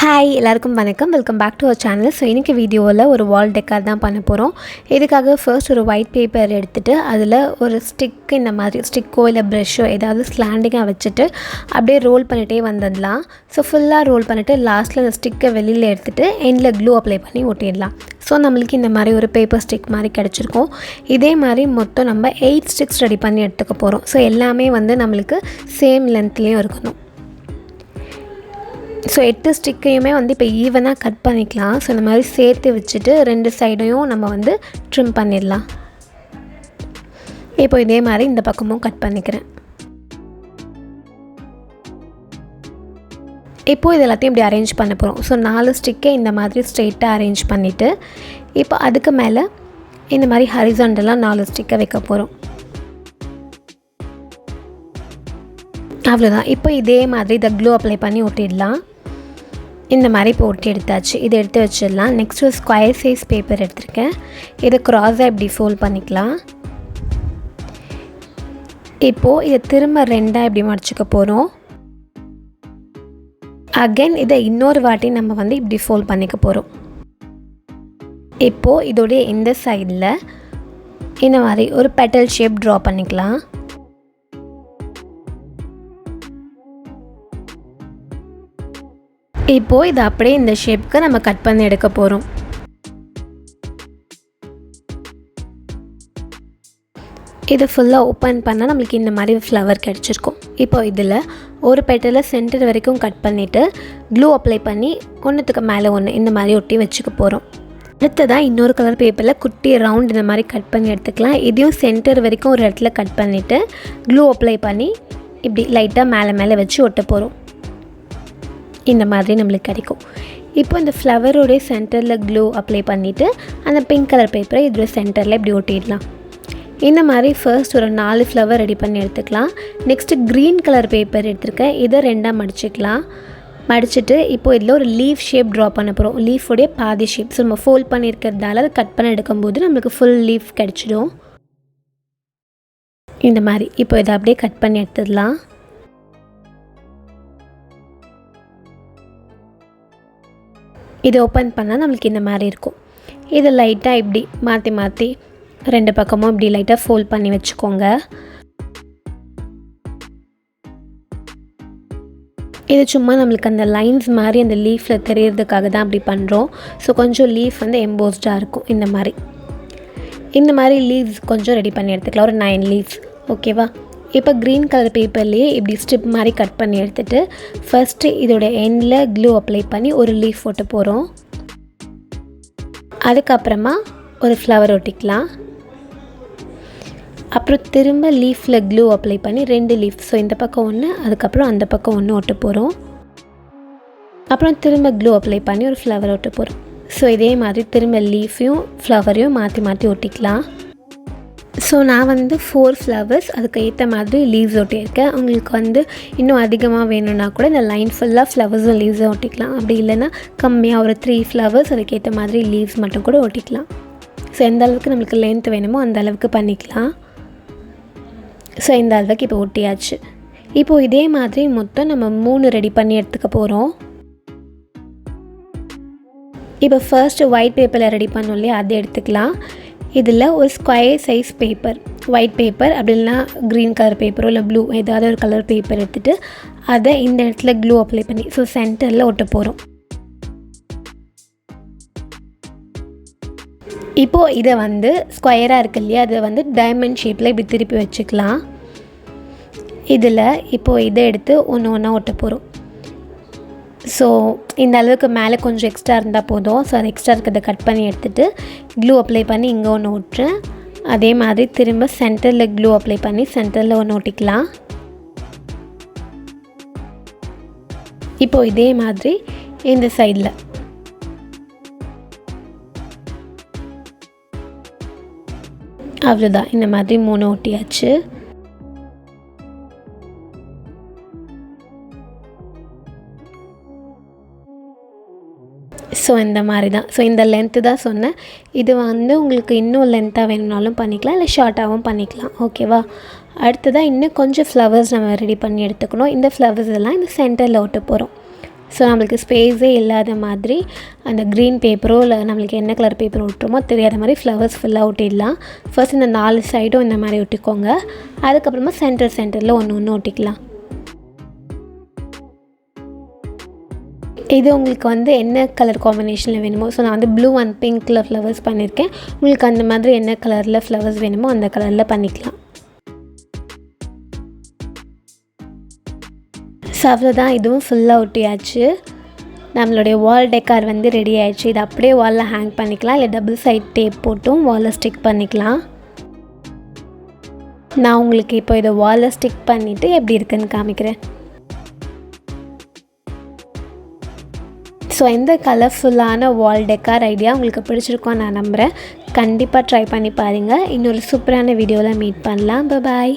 Hi எல்லாருக்கும் வணக்கம். Welcome back to our channel. So இன்றைக்கி வீடியோவில் ஒரு வால் டெக்கார் தான் பண்ண போகிறோம். இதுக்காக ஃபர்ஸ்ட் ஒரு ஒயிட் பேப்பர் எடுத்துகிட்டு அதில் ஒரு ஸ்டிக், இந்த மாதிரி ஸ்டிக்கோ இல்லை ப்ரெஷ்ஷோ ஏதாவது ஸ்லாண்டிங்காக வச்சுட்டு அப்படியே ரோல் பண்ணிகிட்டே வந்துடலாம். ஸோ ஃபுல்லாக ரோல் பண்ணிவிட்டு லாஸ்ட்டில் அந்த ஸ்டிக்கை வெளியில் எடுத்துகிட்டு எண்டில் க்ளூ அப்ளை பண்ணி ஒட்டிடலாம். ஸோ நம்மளுக்கு இந்த மாதிரி ஒரு பேப்பர் ஸ்டிக் மாதிரி கிடச்சிருக்கும். இதே மாதிரி மொத்தம் நம்ம 8 ஸ்டிக்ஸ் ரெடி பண்ணி எடுத்துக்க போகிறோம். ஸோ எல்லாமே நம்மளுக்கு சேம் லென்த்லேயும் இருக்கணும். ஸோ 8 ஸ்டிக்கையுமே இப்போ ஈவனாக கட் பண்ணிக்கலாம். ஸோ இந்த மாதிரி சேர்த்து வச்சுட்டு 2 சைடையும் நம்ம ட்ரிம் பண்ணிடலாம். இப்போ இதே மாதிரி இந்த பக்கமும் கட் பண்ணிக்கிறேன். இப்போது இது எல்லாத்தையும் இப்படி அரேஞ்ச் பண்ண போகிறோம். ஸோ 4 ஸ்டிக்கை இந்த மாதிரி ஸ்ட்ரெயிட்டாக அரேஞ்ச் பண்ணிவிட்டு இப்போ அதுக்கு மேலே இந்த மாதிரி ஹரிசாண்டலாக 4 ஸ்டிக்கை வைக்க போகிறோம். அவ்வளோதான். இப்போ இதே மாதிரி இதை க்ளூ அப்ளை பண்ணி ஒட்டிடலாம். இந்த மாதிரி இப்போ ஒட்டி எடுத்தாச்சு. இதை எடுத்து வச்சிடலாம். நெக்ஸ்ட் ஒரு ஸ்கொயர் சைஸ் பேப்பர் எடுத்திருக்கேன். இதை க்ராஸாக இப்படி ஃபோல்ட் பண்ணிக்கலாம். இப்போது இதை திரும்ப 2 இப்படி மடிச்சுக்க போகிறோம். அகைன் இதை இன்னொரு வாட்டி நம்ம இப்படி ஃபோல்ட் பண்ணிக்க போகிறோம். இப்போது இதோடைய இந்த சைடில் இந்த மாதிரி ஒரு பெட்டல் ஷேப் ட்ரா பண்ணிக்கலாம். இப்போது இது அப்படியே இந்த ஷேப்புக்கு நம்ம கட் பண்ணி எடுக்க போகிறோம். இதை ஃபுல்லாக ஓப்பன் பண்ணால் நம்மளுக்கு இந்த மாதிரி ஃப்ளவர் கிடச்சிருக்கும். இப்போ இதில் ஒரு பெட்டலை சென்டர் வரைக்கும் கட் பண்ணிவிட்டு க்ளூ அப்ளை பண்ணி ஒன்றுத்துக்கு மேலே ஒன்று இந்த மாதிரி ஒட்டி வச்சுக்க போகிறோம். அடுத்ததான் இன்னொரு கலர் பேப்பரில் குட்டி ரவுண்ட் இந்த மாதிரி கட் பண்ணி எடுத்துக்கலாம். இதையும் சென்டர் வரைக்கும் ஒரு இடத்துல கட் பண்ணிவிட்டு க்ளூ அப்ளை பண்ணி இப்படி லைட்டாக மேலே வச்சு ஒட்ட போகிறோம். இந்த மாதிரி நம்மளுக்கு கிடைக்கும். இப்போ இந்த ஃப்ளவரோடைய சென்டரில் க்ளூ அப்ளை பண்ணிவிட்டு அந்த பிங்க் கலர் பேப்பரை இதோட சென்டரில் இப்படி ஒட்டிடலாம். இந்த மாதிரி ஃபர்ஸ்ட் ஒரு 4 ஃப்ளவர் ரெடி பண்ணி எடுத்துக்கலாம். நெக்ஸ்ட்டு க்ரீன் கலர் பேப்பர் எடுத்துருக்கேன். இதை 2 மடிச்சிக்கலாம். மடிச்சுட்டு இப்போ இதில் ஒரு லீஃப் ஷேப் ட்ரா பண்ண போகிறோம். லீஃபோடைய பாதி ஷேப். ஸோ நம்ம ஃபோல்ட் பண்ணியிருக்கிறதால அதை கட் பண்ணி எடுக்கும்போது நம்மளுக்கு ஃபுல் லீஃப் கிடச்சிடும். இந்த மாதிரி இப்போ இதை அப்படியே கட் பண்ணி எடுத்துடலாம். இதை ஓப்பன் பண்ணால் நம்மளுக்கு இந்த மாதிரி இருக்கும். இதை லைட்டாக இப்படி மாற்றி 2 பக்கமும் இப்படி லைட்டாக ஃபோல்ட் பண்ணி வச்சுக்கோங்க. இது சும்மா நம்மளுக்கு அந்த லைன்ஸ் மாதிரி அந்த லீஃபில் தெரியறதுக்காக தான் அப்படி பண்ணுறோம். ஸோ கொஞ்சம் லீஃப் எம்போஸ்டாக இருக்கும். இந்த மாதிரி லீவ்ஸ் கொஞ்சம் ரெடி பண்ணி எடுத்துக்கலாம். ஒரு 9 லீவ்ஸ். ஓகேவா? இப்போ க்ரீன் கலர் பேப்பர்லேயே இப்படி ஸ்ட்ரிப் மாதிரி கட் பண்ணி எடுத்துகிட்டு ஃபஸ்ட்டு இதோட எண்டில் க்ளூ அப்ளை பண்ணி ஒரு லீஃப் ஒட்ட போகிறோம். அதுக்கப்புறமா ஒரு ஃப்ளவர் ஒட்டிக்கலாம். அப்புறம் திரும்ப லீஃபில் க்ளூ அப்ளை பண்ணி 2 லீஃப். ஸோ இந்த பக்கம் ஒன்று, அதுக்கப்புறம் அந்த பக்கம் ஒன்று ஒட்ட போகிறோம். அப்புறம் திரும்ப க்ளூ அப்ளை பண்ணி ஒரு ஃப்ளவர் ஒட்ட போகிறோம். ஸோ இதே மாதிரி திரும்ப லீஃபையும் ஃப்ளவரையும் மாற்றி ஒட்டிக்கலாம். ஸோ நான் 4 ஃப்ளவர்ஸ் அதுக்கு ஏற்ற மாதிரி லீவ்ஸ் ஒட்டியிருக்கேன். உங்களுக்கு இன்னும் அதிகமாக வேணும்னா கூட இந்த லைன் ஃபுல்லாக ஃப்ளவர்ஸும் லீவ்ஸும் ஒட்டிக்கலாம். அப்படி இல்லைன்னா கம்மியாக ஒரு 3 ஃப்ளவர்ஸ் அதுக்கேற்ற மாதிரி லீவ்ஸ் மட்டும் கூட ஒட்டிக்கலாம். ஸோ எந்த அளவுக்கு நம்மளுக்கு லென்த் வேணுமோ அந்த அளவுக்கு பண்ணிக்கலாம். ஸோ இந்த அளவுக்கு இப்போ ஒட்டியாச்சு. இப்போது இதே மாதிரி மொத்தம் நம்ம 3 ரெடி பண்ணி எடுத்துக்க போகிறோம். இப்போ ஃபர்ஸ்ட்டு ஒயிட் பேப்பரில் ரெடி பண்ணோம் இல்லையா, அதை எடுத்துக்கலாம். இதில் ஒரு square size paper, white paper அப்படி இல்லைனா க்ரீன் கலர் பேப்பரோ இல்லை ப்ளூ ஏதாவது ஒரு கலர் பேப்பர் எடுத்துகிட்டு அதை இந்த இடத்துல க்ளூ அப்ளை பண்ணி ஸோ சென்டரில் ஒட்ட போகிறோம். இப்போது இதை ஸ்கொயராக இருக்கு இல்லையா, அதை டைமண்ட் ஷேப்பில் இப்படி திருப்பி வச்சுக்கலாம். இதில் இப்போது இதை எடுத்து ஒன்று ஒட்ட போகிறோம். ஸோ இந்த அளவுக்கு மேலே கொஞ்சம் எக்ஸ்ட்ரா இருந்தால் போதும். ஸோ அது எக்ஸ்ட்ரா இருக்கிறத கட் பண்ணி எடுத்துகிட்டு க்ளூ அப்ளை பண்ணி இங்கே ஒன்று ஒட்டுறேன். அதே மாதிரி திரும்ப சென்டரில் க்ளூ அப்ளை பண்ணி சென்டரில் ஒன்று ஒட்டிக்கலாம். இப்போது இதே மாதிரி இந்த சைடில் அவ்வளோதான். இந்த மாதிரி 3 ஒட்டியாச்சு. ஸோ இந்த மாதிரி தான். ஸோ இந்த லென்த்து தான் சொன்னேன். இது உங்களுக்கு இன்னும் லென்த்தாக வேணும்னாலும் பண்ணிக்கலாம், இல்லை ஷார்ட்டாகவும் பண்ணிக்கலாம். ஓகேவா? அடுத்ததாக இன்னும் கொஞ்சம் ஃப்ளவர்ஸ் நம்ம ரெடி பண்ணி எடுத்துக்கணும். இந்த ஃப்ளவர்ஸ் எல்லாம் இந்த சென்டரில் ஒட்ட போகிறோம். ஸோ நம்மளுக்கு ஸ்பேஸே இல்லாத மாதிரி அந்த க்ரீன் பேப்பரோ இல்லை நம்மளுக்கு என்ன கலர் பேப்பர் ஒட்டுறோமோ தெரியாத மாதிரி ஃப்ளவர்ஸ் ஃபுல்லாக ஒட்டிடலாம். ஃபர்ஸ்ட் இந்த 4 சைடும் இந்த மாதிரி ஒட்டிக்கோங்க. அதுக்கப்புறமா சென்டரில் ஒன்று ஒட்டிக்கலாம். இது உங்களுக்கு வந்து என்ன கலர் காம்பினேஷனில் வேணுமோ, ஸோ நான் வந்து ப்ளூ அண்ட் பிங்க்கில் ஃப்ளவர்ஸ் பண்ணியிருக்கேன். உங்களுக்கு அந்த மாதிரி என்ன கலரில் ஃப்ளவர்ஸ் வேணுமோ அந்த கலரில் பண்ணிக்கலாம். ஸோ அவ்வளோதான், இதுவும் ஃபுல்லாக ஒட்டியாச்சு. நம்மளுடைய வால் டெக்கார் வந்து ரெடி ஆயிடுச்சு. இது அப்படியே வாலில் ஹேங் பண்ணிக்கலாம், இல்லை டபுள் சைட் டேப் போட்டும் வாலில் ஸ்டிக் பண்ணிக்கலாம். நான் உங்களுக்கு இப்போ இதை வாலில் ஸ்டிக் பண்ணிவிட்டு எப்படி இருக்குன்னு காமிக்கிறேன். ஸோ இந்த கலர்ஃபுல்லான வால் டெக்கார் ஐடியா உங்களுக்கு பிடிச்சிருக்கோன்னு நான் நம்புகிறேன். கண்டிப்பாக ட்ரை பண்ணி பாருங்கள். இன்னொரு சூப்பரான வீடியோவில் மீட் பண்ணலாம். பாய்.